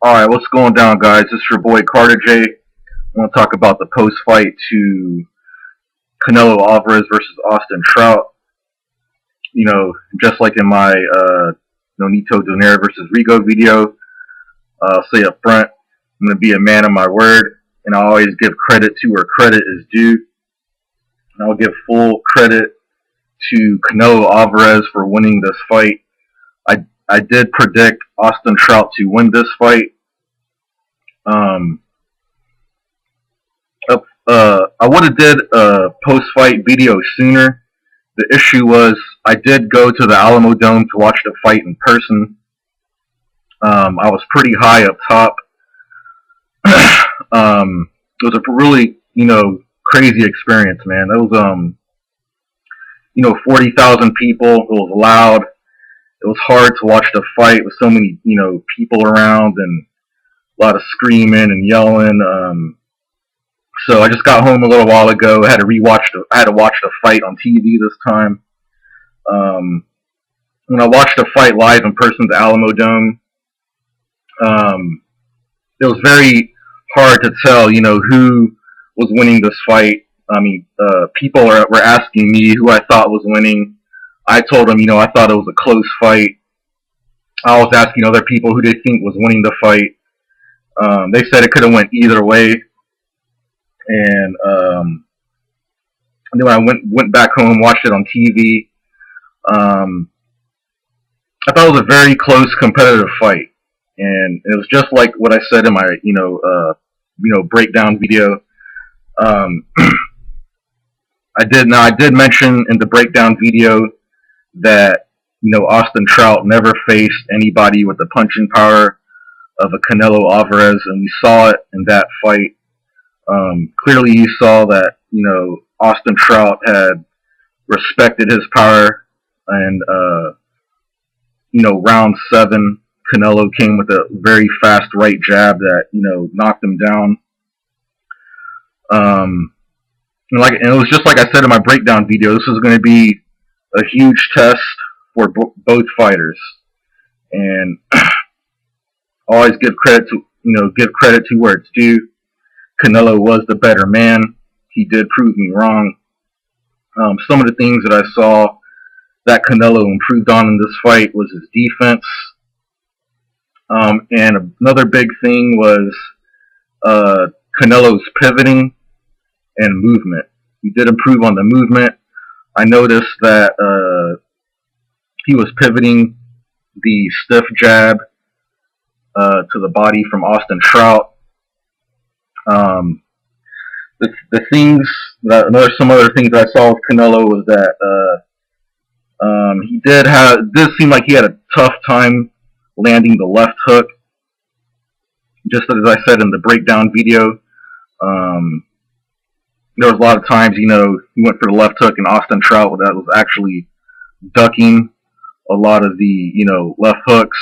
Alright, what's going down, guys? This is your boy Carter J. I want to talk about the post fight to Canelo Alvarez versus Austin Trout. Just like in my Nonito Donaire versus Rigo video, I'll say up front, I'm going to be a man of my word, and I always give credit to where credit is due. And I'll give full credit to Canelo Alvarez for winning this fight. I did predict Austin Trout to win this fight. Um, I would have did a post-fight video sooner. The issue was I did go to the Alamo Dome to watch the fight in person. I was pretty high up top. It was a really, crazy experience, man. It was, 40,000 people. It was loud. It was hard to watch the fight with so many, people around and a lot of screaming and yelling. So I just got home a little while ago. I had to watch the fight on TV this time. When I watched the fight live in person at the Alamo Dome, it was very hard to tell, who was winning this fight. I mean, people were asking me who I thought was winning. I told them, I thought it was a close fight. I was asking other people who they think was winning the fight. They said it could have went either way. And then when I went back home, watched it on TV. I thought it was a very close, competitive fight, and it was just like what I said in my breakdown video. I did mention in the breakdown video that Austin Trout never faced anybody with the punching power of a Canelo Alvarez, and we saw it in that fight. Clearly, you saw that Austin Trout had respected his power, and round 7, Canelo came with a very fast right jab that knocked him down. And it was just like I said in my breakdown video. This is going to be a huge test for both fighters, and always give credit to where it's due. Canelo was the better man. He did prove me wrong. Some of the things that I saw that Canelo improved on in this fight was his defense. And another big thing was Canelo's pivoting and movement. He did improve on the movement. I noticed that he was pivoting the stiff jab to the body from Austin Trout. The things that some other things I saw with Canelo was that he did seem like he had a tough time landing the left hook. Just as I said in the breakdown video, there was a lot of times he went for the left hook, and Austin Trout that was actually ducking a lot of the left hooks.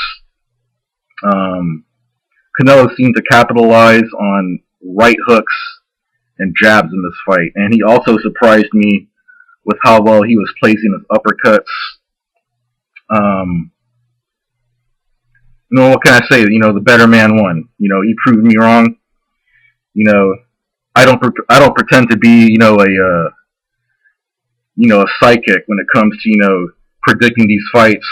Canelo seemed to capitalize on right hooks and jabs in this fight, and he also surprised me with how well he was placing his uppercuts. What can I say? The better man won. He proved me wrong. I don't pretend to be a psychic when it comes to predicting these fights.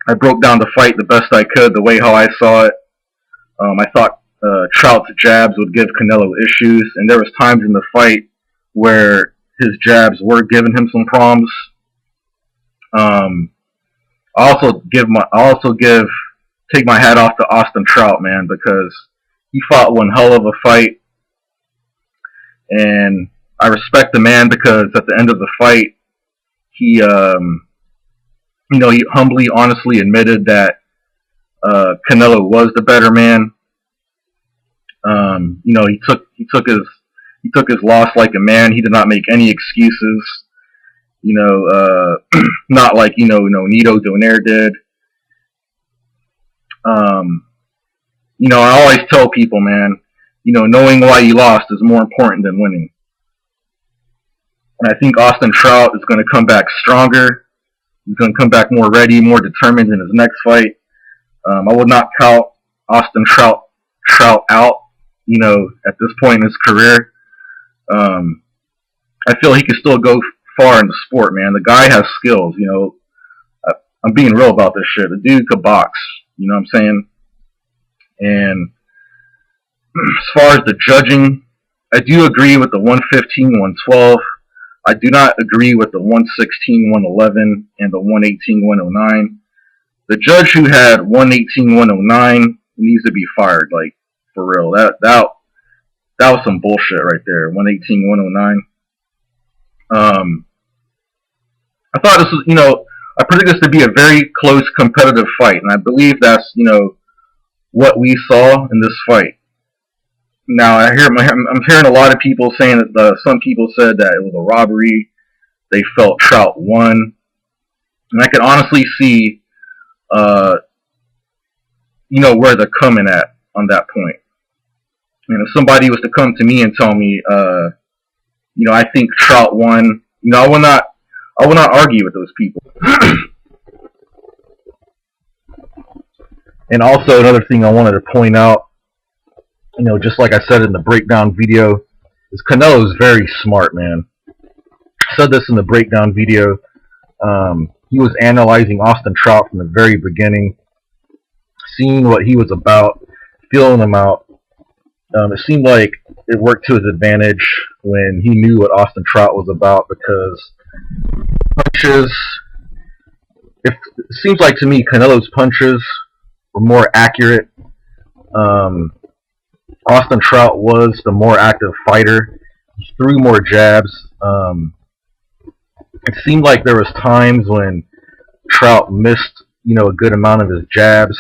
I broke down the fight the best I could, the way how I saw it. I thought Trout's jabs would give Canelo issues, and there was times in the fight where his jabs were giving him some problems. I also take my hat off to Austin Trout, man, because he fought one hell of a fight, and I respect the man because at the end of the fight, he he humbly, honestly admitted that Canelo was the better man. He took his loss like a man. He did not make any excuses. Not like Nonito Donaire did. I always tell people, man, knowing why you lost is more important than winning. And I think Austin Trout is going to come back stronger. He's going to come back more ready, more determined in his next fight. I would not count Austin Trout out. At this point in his career, I feel he could still go far in the sport, man. The guy has skills. I'm being real about this shit. The dude could box. You know what I'm saying? And as far as the judging, I do agree with the 115, 112. I do not agree with the 116, 111 and the 118, 109. The judge who had 118, 109 needs to be fired, like, for real. That was some bullshit right there. 118, 109. I thought this was, I predicted this to be a very close competitive fight, and I believe that's, what we saw in this fight. Now, I'm hearing a lot of people saying that some people said that it was a robbery. They felt Trout won. And I can honestly see, where they're coming at on that point. And if somebody was to come to me and tell me, I think Trout won, I will not argue with those people. And also another thing I wanted to point out, just like I said in the breakdown video, is Canelo's very smart, man. I said this in the breakdown video. He was analyzing Austin Trout from the very beginning, seeing what he was about, feeling him out. It seemed like it worked to his advantage when he knew what Austin Trout was about, because punches, it seems like to me Canelo's punches were more accurate. Austin Trout was the more active fighter. He threw more jabs. It seemed like there was times when Trout missed, a good amount of his jabs.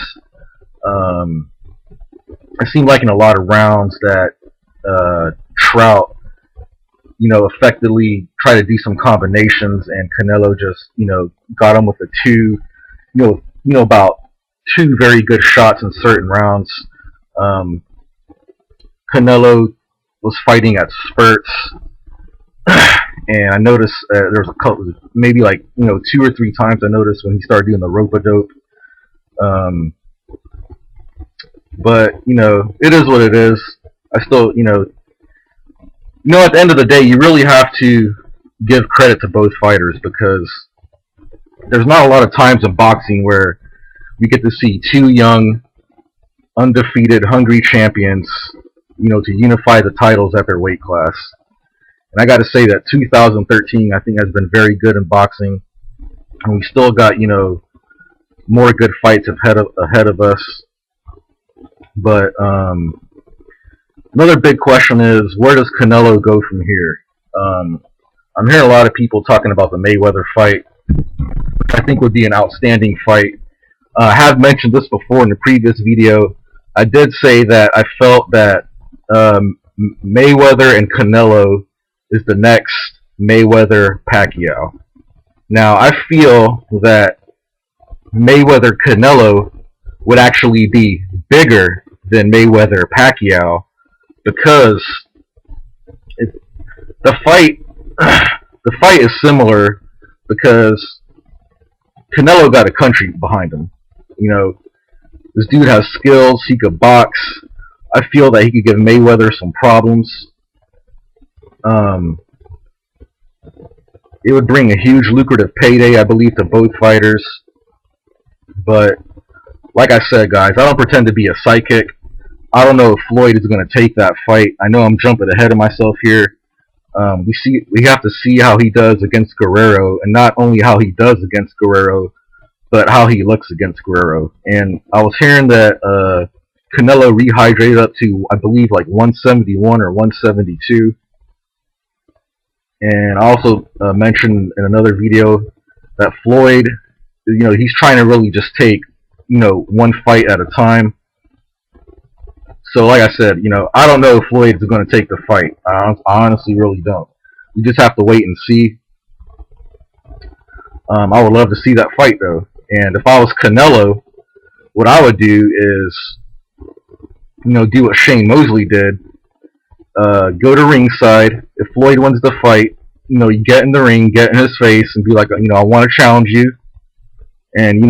It seemed like in a lot of rounds that Trout, effectively tried to do some combinations, and Canelo just, got him with a two, about two very good shots in certain rounds. Canelo was fighting at spurts, and I noticed there was a couple, maybe like 2 or 3 times I noticed when he started doing the rope-a-dope. But it is what it is. I still, at the end of the day, you really have to give credit to both fighters, because there's not a lot of times in boxing where we get to see 2 young, undefeated, hungry champions, to unify the titles at their weight class. And I got to say that 2013, I think, has been very good in boxing, and we still got, more good fights ahead of us. But another big question is, where does Canelo go from here? I'm hearing a lot of people talking about the Mayweather fight, which I think would be an outstanding fight. I have mentioned this before in the previous video. I did say that I felt that Mayweather and Canelo is the next Mayweather-Pacquiao. Now, I feel that Mayweather-Canelo would actually be bigger than Mayweather-Pacquiao, because the fight is similar, because Canelo got a country behind him. This dude has skills. He could box. I feel that he could give Mayweather some problems. It would bring a huge lucrative payday, I believe, to both fighters. But like I said, guys, I don't pretend to be a psychic. I don't know if Floyd is going to take that fight. I know I'm jumping ahead of myself here. We have to see how he does against Guerrero, and not only how he does against Guerrero, but how he looks against Guerrero. And I was hearing that Canelo rehydrated up to, I believe, like 171 or 172. And I also mentioned in another video that Floyd, he's trying to really just take, one fight at a time. So like I said, I don't know if Floyd is going to take the fight. I honestly really don't. We just have to wait and see. I would love to see that fight, though. And if I was Canelo, what I would do is, do what Shane Mosley did. Go to ringside. If Floyd wins the fight, you get in the ring, get in his face, and be like, I want to challenge you. And,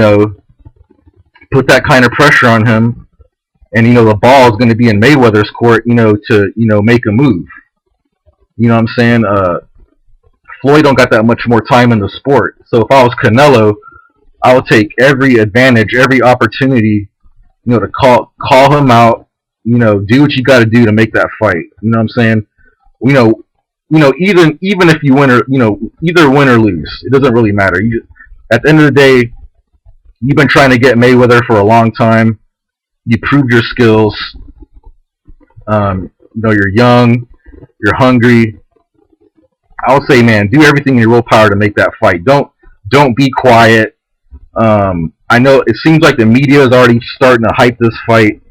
put that kind of pressure on him. and the ball is going to be in Mayweather's court, to make a move. You know what I'm saying? Floyd don't got that much more time in the sport. So if I was Canelo, I would take every advantage, every opportunity, to call him out. Do what you got to do to make that fight. You know what I'm saying? Even if you win or either win or lose, it doesn't really matter. At the end of the day, you've been trying to get Mayweather for a long time. You proved your skills. You're young, you're hungry. I would say, man, do everything in your willpower to make that fight. Don't be quiet. I know it seems like the media is already starting to hype this fight,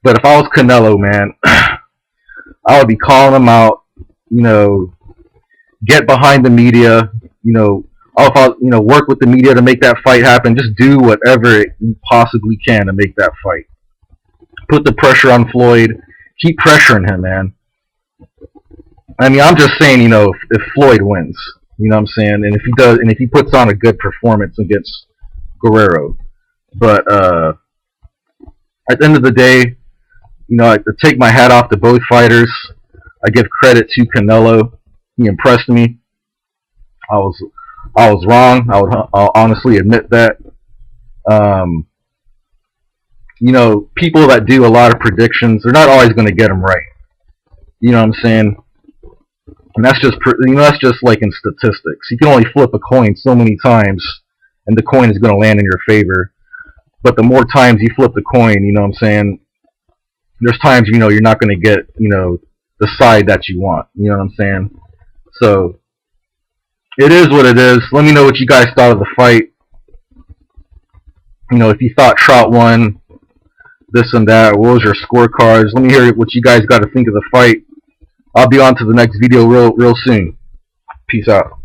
but if I was Canelo, man, I would be calling him out. Get behind the media. If I work with the media to make that fight happen, just do whatever you possibly can to make that fight. Put the pressure on Floyd. Keep pressuring him, man. I mean, I'm just saying, if Floyd wins, you know what I'm saying, and if he does, and if he puts on a good performance against Guerrero, but at the end of the day, I take my hat off to both fighters. I give credit to Canelo. He impressed me. I was wrong. I'll honestly admit that. People that do a lot of predictions, they're not always going to get them right. You know what I'm saying? And that's just like in statistics. You can only flip a coin so many times, and the coin is going to land in your favor. But the more times you flip the coin, you know what I'm saying, there's times, you're not going to get, the side that you want. You know what I'm saying? So, it is what it is. Let me know what you guys thought of the fight. If you thought Trout won, this and that, what was your scorecards? Let me hear what you guys got to think of the fight. I'll be on to the next video real soon. Peace out.